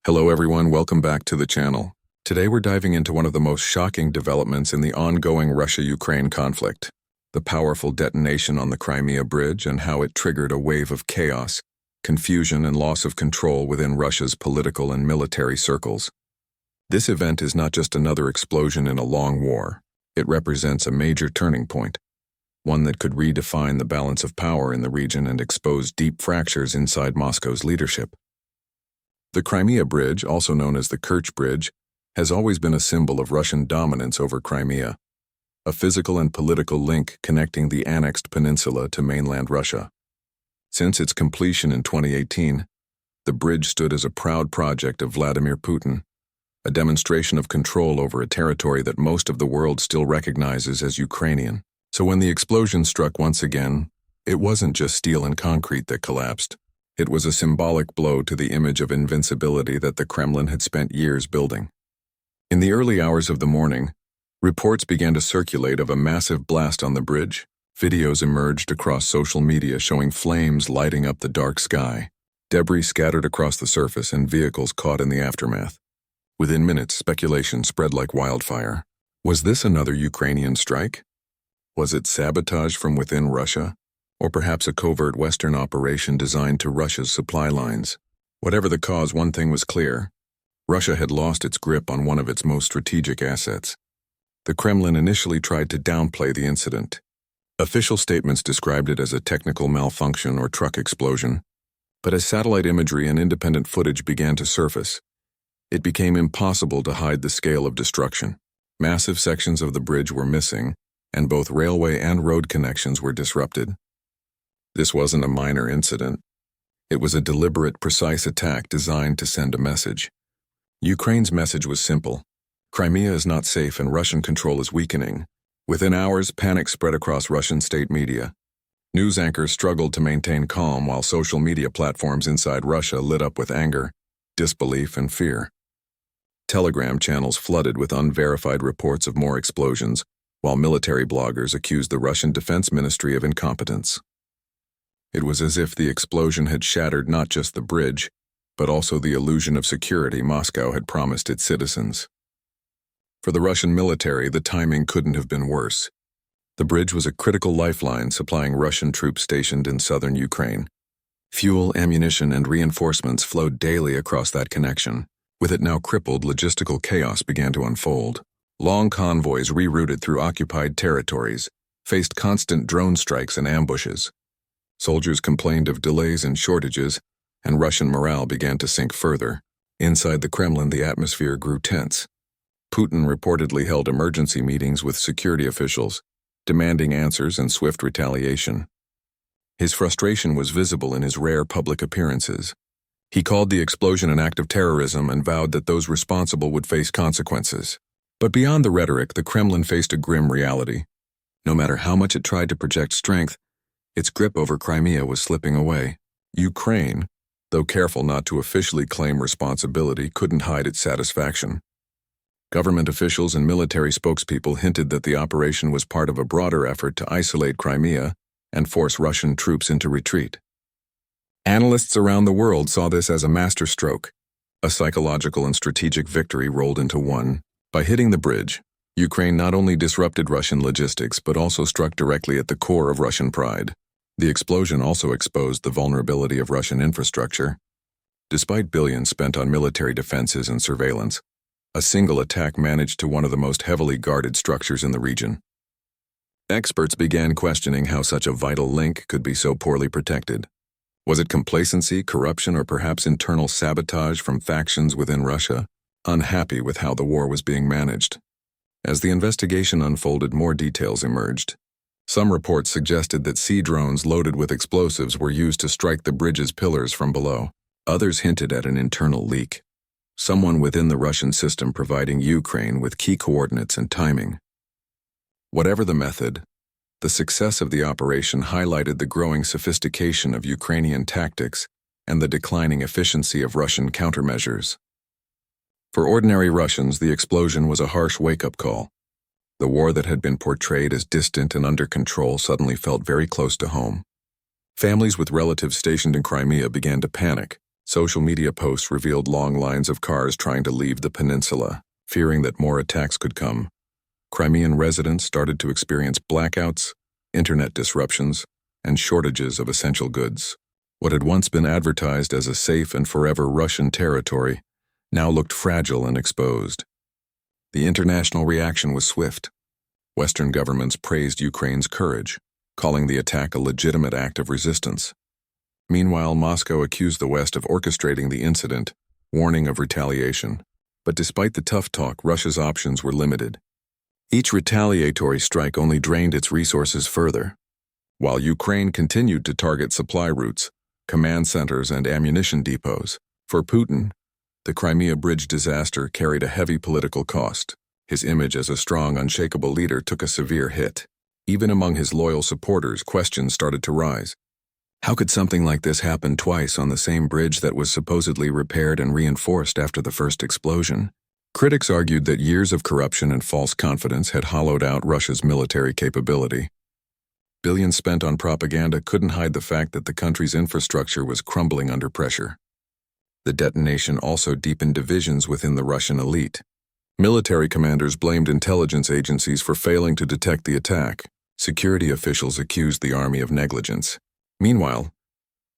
Hello everyone, welcome back to the channel. Today we're diving into one of the most shocking developments in the ongoing Russia-Ukraine conflict, the powerful detonation on the Crimea Bridge and how it triggered a wave of chaos, confusion and loss of control within Russia's political and military circles. This event is not just another explosion in a long war. It represents a major turning point, one that could redefine the balance of power in the region and expose deep fractures inside Moscow's leadership. The Crimea Bridge, also known as the Kerch Bridge, has always been a symbol of Russian dominance over Crimea, a physical and political link connecting the annexed peninsula to mainland Russia. Since its completion in 2018, the bridge stood as a proud project of Vladimir Putin, a demonstration of control over a territory that most of the world still recognizes as Ukrainian. So when the explosion struck once again, it wasn't just steel and concrete that collapsed. It was a symbolic blow to the image of invincibility that the Kremlin had spent years building. In the early hours of the morning, reports began to circulate of a massive blast on the bridge. Videos emerged across social media showing flames lighting up the dark sky, debris scattered across the surface and vehicles caught in the aftermath. Within minutes, speculation spread like wildfire. Was this another Ukrainian strike? Was it sabotage from within Russia? Or perhaps a covert Western operation designed to Russia's supply lines? Whatever the cause, one thing was clear. Russia had lost its grip on one of its most strategic assets. The Kremlin initially tried to downplay the incident. Official statements described it as a technical malfunction or truck explosion. But as satellite imagery and independent footage began to surface, it became impossible to hide the scale of destruction. Massive sections of the bridge were missing, and both railway and road connections were disrupted. This wasn't a minor incident. It was a deliberate, precise attack designed to send a message. Ukraine's message was simple. Crimea is not safe and Russian control is weakening. Within hours, panic spread across Russian state media. News anchors struggled to maintain calm while social media platforms inside Russia lit up with anger, disbelief, and fear. Telegram channels flooded with unverified reports of more explosions, while military bloggers accused the Russian Defense Ministry of incompetence. It was as if the explosion had shattered not just the bridge, but also the illusion of security Moscow had promised its citizens. For the Russian military, the timing couldn't have been worse. The bridge was a critical lifeline supplying Russian troops stationed in southern Ukraine. Fuel, ammunition, and reinforcements flowed daily across that connection. With it now crippled, logistical chaos began to unfold. Long convoys rerouted through occupied territories faced constant drone strikes and ambushes. Soldiers complained of delays and shortages, and Russian morale began to sink further. Inside the Kremlin, the atmosphere grew tense. Putin reportedly held emergency meetings with security officials, demanding answers and swift retaliation. His frustration was visible in his rare public appearances. He called the explosion an act of terrorism and vowed that those responsible would face consequences. But beyond the rhetoric, the Kremlin faced a grim reality. No matter how much it tried to project strength, its grip over Crimea was slipping away. Ukraine, though careful not to officially claim responsibility, couldn't hide its satisfaction. Government officials and military spokespeople hinted that the operation was part of a broader effort to isolate Crimea and force Russian troops into retreat. Analysts around the world saw this as a masterstroke, a psychological and strategic victory rolled into one. By hitting the bridge, Ukraine not only disrupted Russian logistics but also struck directly at the core of Russian pride. The explosion also exposed the vulnerability of Russian infrastructure. Despite billions spent on military defenses and surveillance, a single attack managed to one of the most heavily guarded structures in the region. Experts began questioning how such a vital link could be so poorly protected. Was it complacency, corruption, or perhaps internal sabotage from factions within Russia, unhappy with how the war was being managed? As the investigation unfolded, more details emerged. Some reports suggested that sea drones loaded with explosives were used to strike the bridge's pillars from below. Others hinted at an internal leak, someone within the Russian system providing Ukraine with key coordinates and timing. Whatever the method, the success of the operation highlighted the growing sophistication of Ukrainian tactics and the declining efficiency of Russian countermeasures. For ordinary Russians, the explosion was a harsh wake-up call. The war that had been portrayed as distant and under control suddenly felt very close to home. Families with relatives stationed in Crimea began to panic, Social media posts revealed long lines of cars trying to leave the peninsula, fearing that more attacks could come. Crimean residents started to experience blackouts, internet disruptions, and shortages of essential goods. What had once been advertised as a safe and forever Russian territory now looked fragile and exposed. The international reaction was swift. Western governments praised Ukraine's courage, calling the attack a legitimate act of resistance. Meanwhile, Moscow accused the West of orchestrating the incident, warning of retaliation. But despite the tough talk, Russia's options were limited. Each retaliatory strike only drained its resources further. While Ukraine continued to target supply routes, command centers, and ammunition depots, for Putin, the Crimea Bridge disaster carried a heavy political cost. His image as a strong, unshakable leader took a severe hit. Even among his loyal supporters, questions started to rise. How could something like this happen twice on the same bridge that was supposedly repaired and reinforced after the first explosion? Critics argued that years of corruption and false confidence had hollowed out Russia's military capability. Billions spent on propaganda couldn't hide the fact that the country's infrastructure was crumbling under pressure. The detonation also deepened divisions within the Russian elite. Military commanders blamed intelligence agencies for failing to detect the attack. Security officials accused the army of negligence. Meanwhile,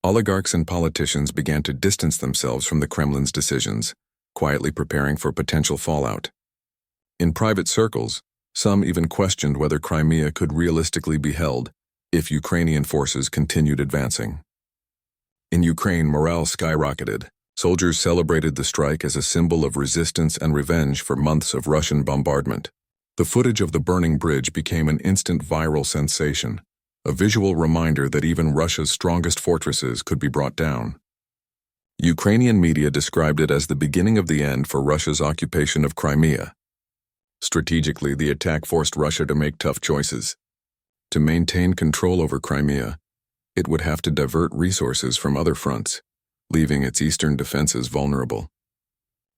oligarchs and politicians began to distance themselves from the Kremlin's decisions, quietly preparing for potential fallout. In private circles, some even questioned whether Crimea could realistically be held if Ukrainian forces continued advancing. In Ukraine, morale skyrocketed. Soldiers celebrated the strike as a symbol of resistance and revenge for months of Russian bombardment. The footage of the burning bridge became an instant viral sensation, a visual reminder that even Russia's strongest fortresses could be brought down. Ukrainian media described it as the beginning of the end for Russia's occupation of Crimea. Strategically, the attack forced Russia to make tough choices. To maintain control over Crimea, it would have to divert resources from other fronts, leaving its eastern defenses vulnerable.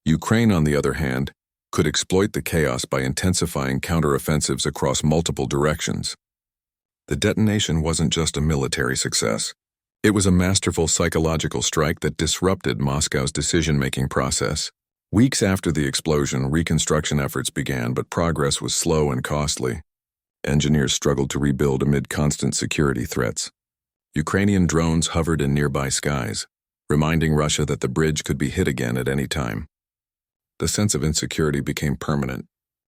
Ukraine, on the other hand, could exploit the chaos by intensifying counteroffensives across multiple directions. The detonation wasn't just a military success. It was a masterful psychological strike that disrupted Moscow's decision-making process. Weeks after the explosion, reconstruction efforts began, but progress was slow and costly. Engineers struggled to rebuild amid constant security threats. Ukrainian drones hovered in nearby skies, reminding Russia that the bridge could be hit again at any time. The sense of insecurity became permanent.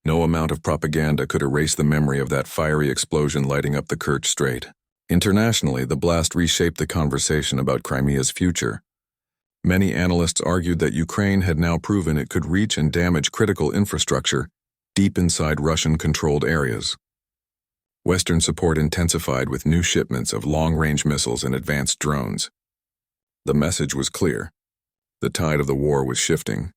No amount of propaganda could erase the memory of that fiery explosion lighting up the Kerch Strait. Internationally, the blast reshaped the conversation about Crimea's future. Many analysts argued that Ukraine had now proven it could reach and damage critical infrastructure deep inside Russian-controlled areas. Western support intensified with new shipments of long-range missiles and advanced drones. The message was clear. The tide of the war was shifting.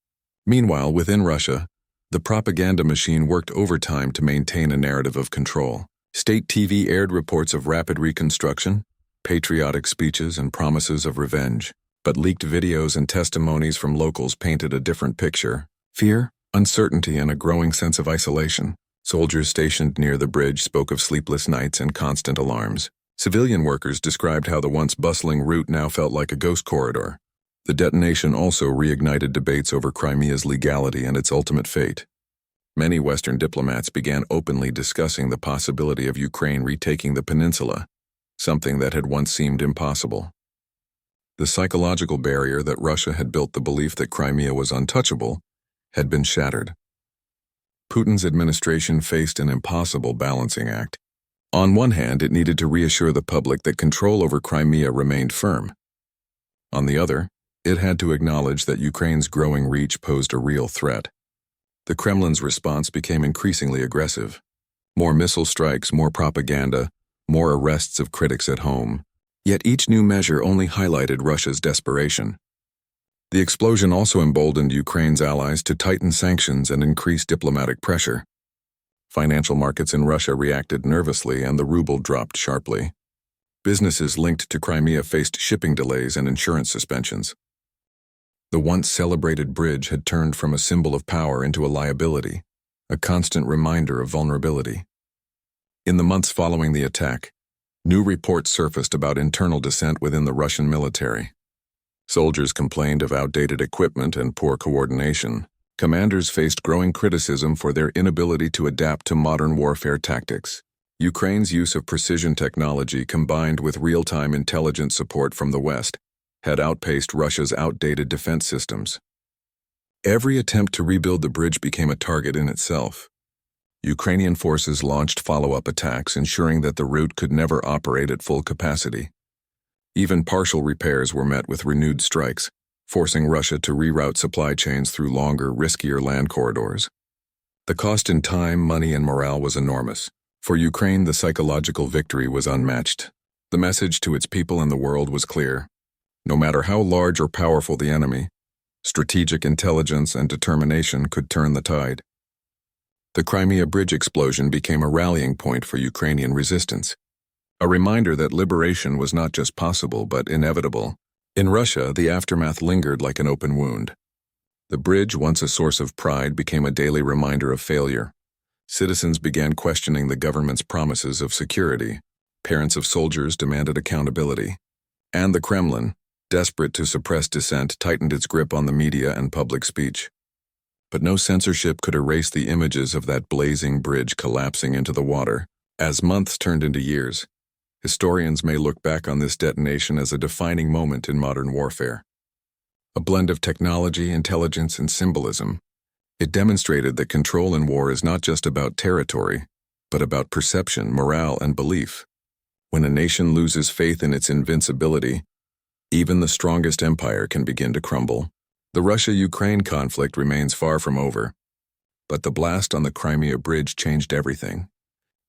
Meanwhile, within Russia, the propaganda machine worked overtime to maintain a narrative of control. State TV aired reports of rapid reconstruction, patriotic speeches, and promises of revenge. But leaked videos and testimonies from locals painted a different picture: fear, uncertainty, and a growing sense of isolation. Soldiers stationed near the bridge spoke of sleepless nights and constant alarms. Civilian workers described how the once bustling route now felt like a ghost corridor. The detonation also reignited debates over Crimea's legality and its ultimate fate. Many Western diplomats began openly discussing the possibility of Ukraine retaking the peninsula, something that had once seemed impossible. The psychological barrier that Russia had built, the belief that Crimea was untouchable, had been shattered. Putin's administration faced an impossible balancing act. On one hand, it needed to reassure the public that control over Crimea remained firm. On the other, it had to acknowledge that Ukraine's growing reach posed a real threat. The Kremlin's response became increasingly aggressive. More missile strikes, more propaganda, more arrests of critics at home. Yet each new measure only highlighted Russia's desperation. The explosion also emboldened Ukraine's allies to tighten sanctions and increase diplomatic pressure. Financial markets in Russia reacted nervously and the ruble dropped sharply. Businesses linked to Crimea faced shipping delays and insurance suspensions. The once celebrated bridge had turned from a symbol of power into a liability, a constant reminder of vulnerability. In the months following the attack, new reports surfaced about internal dissent within the Russian military. Soldiers complained of outdated equipment and poor coordination. Commanders faced growing criticism for their inability to adapt to modern warfare tactics. Ukraine's use of precision technology combined with real-time intelligence support from the West had outpaced Russia's outdated defense systems. Every attempt to rebuild the bridge became a target in itself. Ukrainian forces launched follow-up attacks, ensuring that the route could never operate at full capacity. Even partial repairs were met with renewed strikes, forcing Russia to reroute supply chains through longer, riskier land corridors. The cost in time, money, and morale was enormous. For Ukraine, the psychological victory was unmatched. The message to its people and the world was clear. No matter how large or powerful the enemy, strategic intelligence and determination could turn the tide. The Crimea Bridge explosion became a rallying point for Ukrainian resistance, a reminder that liberation was not just possible but inevitable. In Russia, the aftermath lingered like an open wound. The bridge, once a source of pride, became a daily reminder of failure. Citizens began questioning the government's promises of security. Parents of soldiers demanded accountability. And the Kremlin, desperate to suppress dissent, tightened its grip on the media and public speech. But no censorship could erase the images of that blazing bridge collapsing into the water. As months turned into years, historians may look back on this detonation as a defining moment in modern warfare. A blend of technology, intelligence, and symbolism, it demonstrated that control in war is not just about territory, but about perception, morale, and belief. When a nation loses faith in its invincibility, even the strongest empire can begin to crumble. The Russia-Ukraine conflict remains far from over, but the blast on the Crimea Bridge changed everything.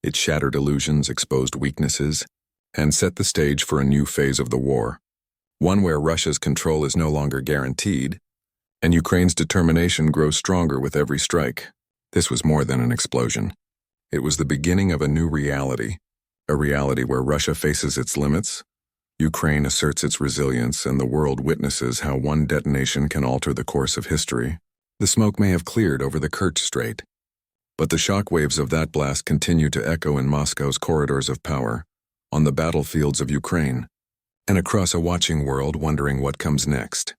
It shattered illusions, exposed weaknesses, and set the stage for a new phase of the war, one where Russia's control is no longer guaranteed, and Ukraine's determination grows stronger with every strike. This was more than an explosion. It was the beginning of a new reality, a reality where Russia faces its limits, Ukraine asserts its resilience, and the world witnesses how one detonation can alter the course of history. The smoke may have cleared over the Kerch Strait, but the shockwaves of that blast continue to echo in Moscow's corridors of power, on the battlefields of Ukraine, and across a watching world wondering what comes next.